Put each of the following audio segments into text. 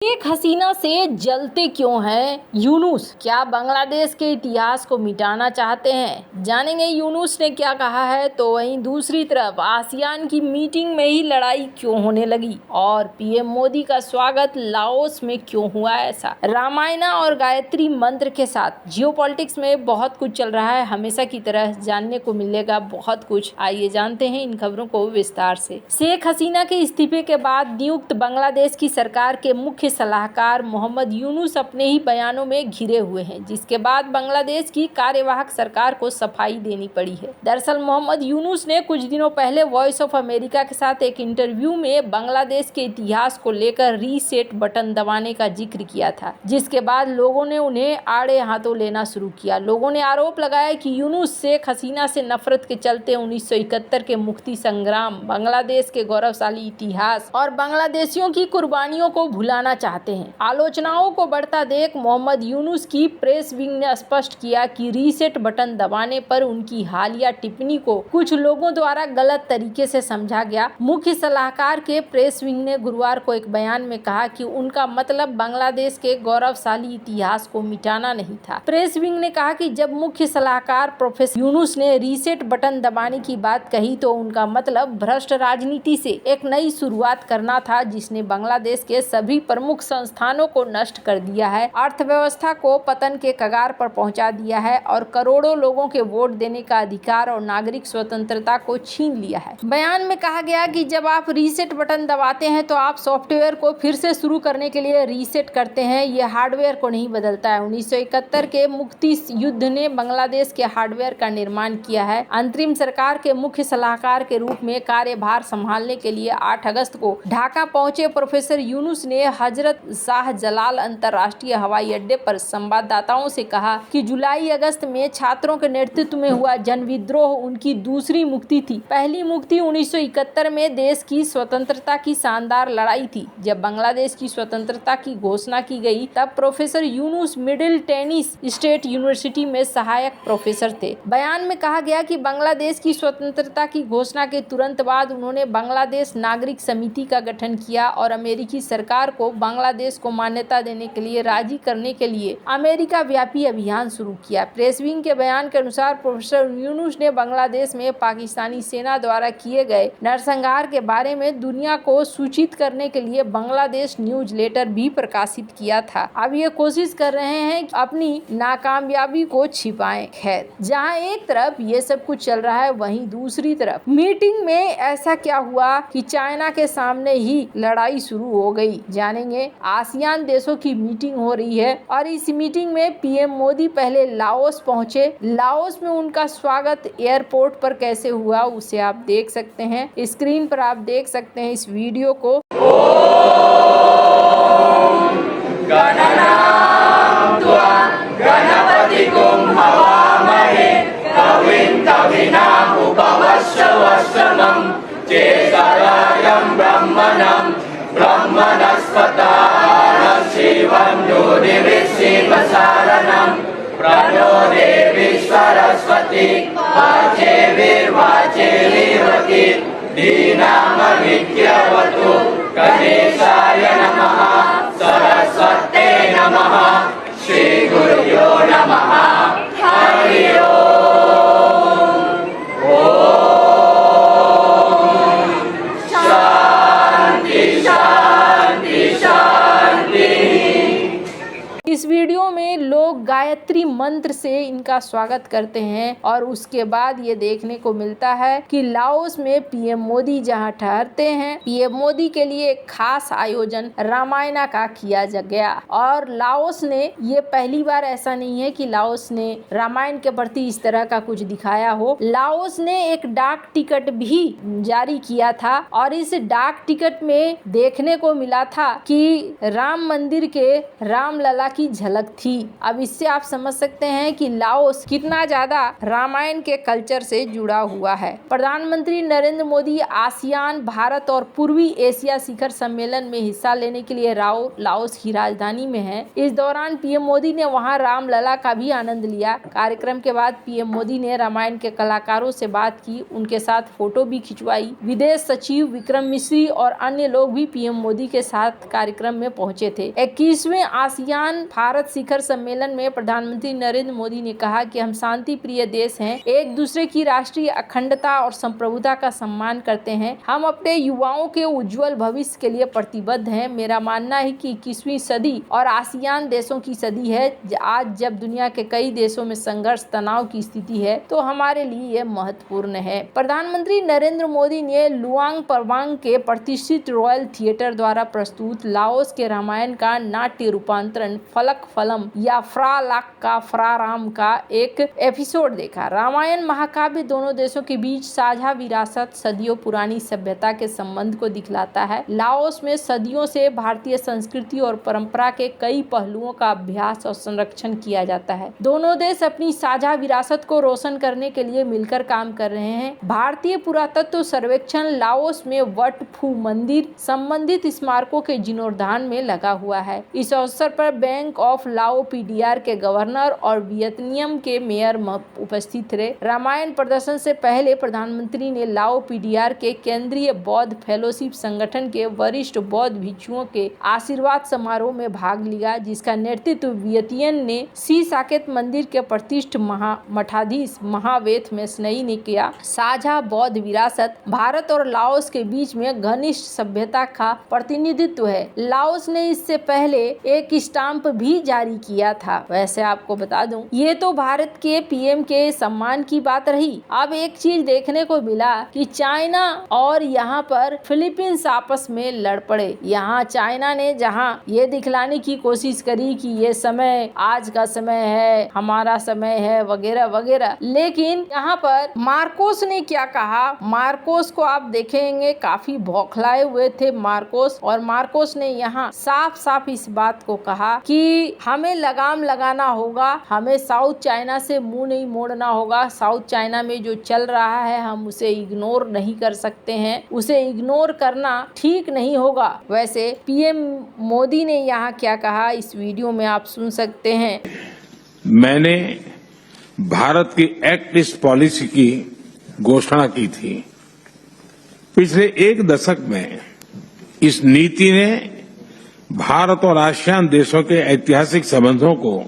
शेख हसीना से जलते क्यों हैं यूनुस? क्या बांग्लादेश के इतिहास को मिटाना चाहते हैं? जानेंगे यूनुस ने क्या कहा है। तो वहीं दूसरी तरफ आसियान की मीटिंग में ही लड़ाई क्यों होने लगी और पीएम मोदी का स्वागत लाओस में क्यों हुआ ऐसा? रामायणा और गायत्री मंत्र के साथ जियोपॉलिटिक्स में बहुत कुछ चल रहा है। हमेशा की तरह जानने को मिलेगा बहुत कुछ। आइए जानते हैं इन खबरों को विस्तार से। शेख हसीना के इस्तीफे के बाद नियुक्त बांग्लादेश की सरकार के मुख्य सलाहकार मोहम्मद यूनुस अपने ही बयानों में घिरे हुए हैं, जिसके बाद बांग्लादेश की कार्यवाहक सरकार को सफाई देनी पड़ी है। दरअसल मोहम्मद यूनुस ने कुछ दिनों पहले वॉइस ऑफ अमेरिका के साथ एक इंटरव्यू में बांग्लादेश के इतिहास को लेकर रीसेट बटन दबाने का जिक्र किया था, जिसके बाद लोगों ने उन्हें आड़े हाथों लेना शुरू किया। लोगों ने आरोप लगाया कि यूनुस शेख हसीना से नफरत के चलते 1971 के मुक्ति संग्राम, बांग्लादेश के गौरवशाली इतिहास और बांग्लादेशियों की कुर्बानियों को भुलाना चाहते हैं। आलोचनाओं को बढ़ता देख मोहम्मद यूनुस की प्रेस विंग ने स्पष्ट किया कि रीसेट बटन दबाने पर उनकी हालिया टिप्पणी को कुछ लोगों द्वारा गलत तरीके से समझा गया। मुख्य सलाहकार के प्रेस विंग ने गुरुवार को एक बयान में कहा कि उनका मतलब बांग्लादेश के गौरवशाली इतिहास को मिटाना नहीं था। प्रेस विंग ने कहा कि जब मुख्य सलाहकार प्रोफेसर यूनुस ने रीसेट बटन दबाने की बात कही तो उनका मतलब भ्रष्ट राजनीति से एक नई शुरुआत करना था, जिसने बांग्लादेश के सभी प्रमुख संस्थानों को नष्ट कर दिया है, अर्थव्यवस्था को पतन के कगार पर पहुंचा दिया है और करोड़ों लोगों के वोट देने का अधिकार और नागरिक स्वतंत्रता को छीन लिया है। बयान में कहा गया कि जब आप रीसेट बटन दबाते हैं तो आप सॉफ्टवेयर को फिर से शुरू करने के लिए रीसेट करते हैं, ये हार्डवेयर को नहीं बदलता है। 1971 के मुक्ति युद्ध ने बांग्लादेश के हार्डवेयर का निर्माण किया है। अंतरिम सरकार के मुख्य सलाहकार के रूप में कार्यभार संभालने के लिए 8 अगस्त को ढाका पहुंचे प्रोफेसर यूनुस ने हजरत शाह जलाल अंतर्राष्ट्रीय हवाई अड्डे पर संवाददाताओं से कहा कि जुलाई अगस्त में छात्रों के नेतृत्व में हुआ जन विद्रोह उनकी दूसरी मुक्ति थी। पहली मुक्ति 1971 में देश की स्वतंत्रता की शानदार लड़ाई थी। जब बांग्लादेश की स्वतंत्रता की घोषणा की गई तब professor Yunus middle tennis state university में सहायक प्रोफेसर थे। बयान में कहा गया कि बांग्लादेश की स्वतंत्रता की घोषणा के तुरंत बाद उन्होंने बांग्लादेश नागरिक समिति का गठन किया और अमेरिकी सरकार को बांग्लादेश को मान्यता देने के लिए राजी करने के लिए अमेरिका व्यापी अभियान शुरू किया। प्रेस विंग के बयान के अनुसार प्रोफेसर यूनुस ने बांग्लादेश में पाकिस्तानी सेना द्वारा किए गए नरसंहार के बारे में दुनिया को सूचित करने के लिए बांग्लादेश न्यूज लेटर भी प्रकाशित किया था। अब ये कोशिश कर रहे हैं कि अपनी नाकामयाबी को छिपाएं। खैर, जहां एक तरफ ये सब कुछ चल रहा है, वहीं दूसरी तरफ मीटिंग में ऐसा क्या हुआ कि चाइना के सामने ही लड़ाई शुरू हो गई। जानेंगे। आसियान देशों की मीटिंग हो रही है और इस मीटिंग में पीएम मोदी पहले लाओस पहुंचे। लाओस में उनका स्वागत एयरपोर्ट पर कैसे हुआ उसे आप देख सकते हैं। स्क्रीन पर आप देख सकते हैं इस वीडियो को। प्रणो देवी सरस्वती वाचे वीर्वाचे लीवती दीनामविद्यवतु गणेशाय नमः सरस्वते नमः श्री गुरुभ्यो नमः हरि ओम शांति शांति शांति। इस वीडियो में लोग गायत्री मंत्र से इनका स्वागत करते हैं और उसके बाद ये देखने को मिलता है कि लाओस में पीएम मोदी जहां ठहरते हैं, पीएम मोदी के लिए एक खास आयोजन रामायणा का किया गया। और लाओस ने ये पहली बार ऐसा नहीं है कि लाओस ने रामायण के प्रति इस तरह का कुछ दिखाया हो। लाओस ने एक डाक टिकट भी जारी किया था और इस डाक टिकट में देखने को मिला था कि राम मंदिर के रामलला की झलक थी। अब इससे आप समझ सकते हैं कि लाओस कितना ज्यादा रामायण के कल्चर से जुड़ा हुआ है। प्रधानमंत्री नरेंद्र मोदी आसियान, भारत और पूर्वी एशिया शिखर सम्मेलन में हिस्सा लेने के लिए लाओस की राजधानी में हैं। इस दौरान पीएम मोदी ने वहां रामलला का भी आनंद लिया। कार्यक्रम के बाद पीएम मोदी ने रामायण के कलाकारों से बात की, उनके साथ फोटो भी खिंचवाई। विदेश सचिव विक्रम मिश्री और अन्य लोग भी पीएम मोदी के साथ कार्यक्रम में पहुंचे थे। 21वें आसियान भारत शिखर सम्मेलन में प्रधानमंत्री नरेंद्र मोदी ने कहा कि हम शांति प्रिय देश हैं, एक दूसरे की राष्ट्रीय अखंडता और संप्रभुता का सम्मान करते हैं। हम अपने युवाओं के उज्जवल भविष्य के लिए प्रतिबद्ध हैं। मेरा मानना है कि 21वीं सदी और आसियान देशों की सदी है। आज जब दुनिया के कई देशों में संघर्ष, तनाव की स्थिति है, तो हमारे लिए यह महत्वपूर्ण है। प्रधानमंत्री नरेंद्र मोदी ने लुआंग प्रबांग के प्रतिष्ठित रॉयल थिएटर द्वारा प्रस्तुत लाओस के रामायण का नाट्य रूपांतरण फलक फलम या फ्रा लाक का फ्रा राम का एक एपिसोड देखा। रामायण महाकाव्य दोनों देशों के बीच साझा विरासत, सदियों पुरानी सभ्यता के संबंध को दिखलाता है। लाओस में सदियों से भारतीय संस्कृति और परंपरा के कई पहलुओं का अभ्यास और संरक्षण किया जाता है। दोनों देश अपनी साझा विरासत को रोशन करने के लिए मिलकर काम कर रहे हैं। भारतीय पुरातत्व सर्वेक्षण लाओस में वट फू मंदिर संबंधित स्मारकों के जीर्णोद्धार में लगा हुआ है। इस अवसर पर बैंक ऑफ लाओ पीडीआर के गवर्नर और वियतनाम के मेयर उपस्थित रहे। रामायण प्रदर्शन से पहले प्रधानमंत्री ने लाओ पीडीआर के केंद्रीय बौद्ध फेलोशिप संगठन के वरिष्ठ बौद्ध भिक्षुओं के आशीर्वाद समारोह में भाग लिया, जिसका नेतृत्व वियतियन ने सी साकेत मंदिर के प्रतिष्ठित मठाधीश महावेथ मेसनई ने किया। साझा बौद्ध विरासत भारत और लाओस के बीच में घनिष्ठ सभ्यता का प्रतिनिधित्व है। लाओस ने इससे पहले एक स्टाम्प भी जारी किया था। वैसे आपको बता दूं, ये तो भारत के पीएम के सम्मान की बात रही। अब एक चीज देखने को मिला कि चाइना और यहाँ पर फिलीपींस आपस में लड़ पड़े। यहाँ चाइना ने जहाँ ये दिखलाने की कोशिश करी कि ये समय आज का समय है, हमारा समय है वगैरह वगैरह, लेकिन यहाँ पर मार्कोस ने क्या कहा, मार्कोस को आप देखेंगे काफी बौखलाए हुए थे मार्कोस, और मार्कोस ने यहाँ साफ साफ इस बात को कहा कि हमें लगाम लगाना होगा, हमें साउथ चाइना से मुंह नहीं मोड़ना होगा। साउथ चाइना में जो चल रहा है हम उसे इग्नोर नहीं कर सकते हैं, उसे इग्नोर करना ठीक नहीं होगा। वैसे पीएम मोदी ने यहाँ क्या कहा इस वीडियो में आप सुन सकते हैं। मैंने भारत की एक्ट ईस्ट पॉलिसी की घोषणा की थी। पिछले एक दशक में इस नीति ने भारत और आसियान देशों के ऐतिहासिक संबंधों को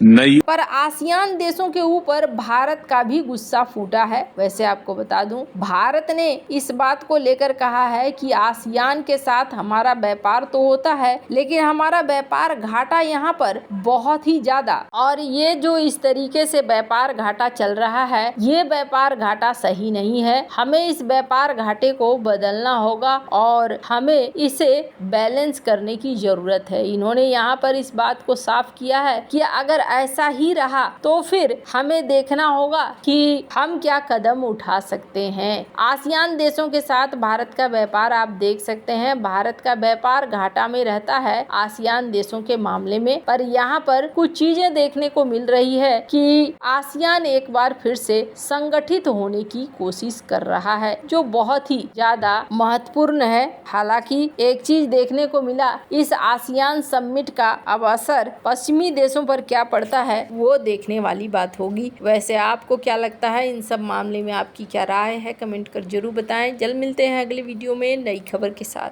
नई पर आसियान देशों के ऊपर भारत का भी गुस्सा फूटा है। वैसे आपको बता दूं, भारत ने इस बात को लेकर कहा है कि आसियान के साथ हमारा व्यापार तो होता है, लेकिन हमारा व्यापार घाटा यहाँ पर बहुत ही ज्यादा, और ये जो इस तरीके से व्यापार घाटा चल रहा है, ये व्यापार घाटा सही नहीं है। हमें इस व्यापार घाटे को बदलना होगा और हमें इसे बैलेंस करने की जरूरत है। इन्होंने यहाँ पर इस बात को साफ किया है कि अगर ऐसा ही रहा तो फिर हमें देखना होगा कि हम क्या कदम उठा सकते हैं। आसियान देशों के साथ भारत का व्यापार आप देख सकते हैं, भारत का व्यापार घाटा में रहता है आसियान देशों के मामले में। पर यहाँ पर कुछ चीजें देखने को मिल रही है कि आसियान एक बार फिर से संगठित होने की कोशिश कर रहा है, जो बहुत ही ज्यादा महत्वपूर्ण है। हालांकि एक चीज देखने को मिला, इस आसियान समिट का अब असर पश्चिमी देशों पर क्या पड़ता है वो देखने वाली बात होगी। वैसे आपको क्या लगता है इन सब मामले में, आपकी क्या राय है, कमेंट कर जरूर बताएं। जल्द मिलते हैं अगले वीडियो में नई खबर के साथ।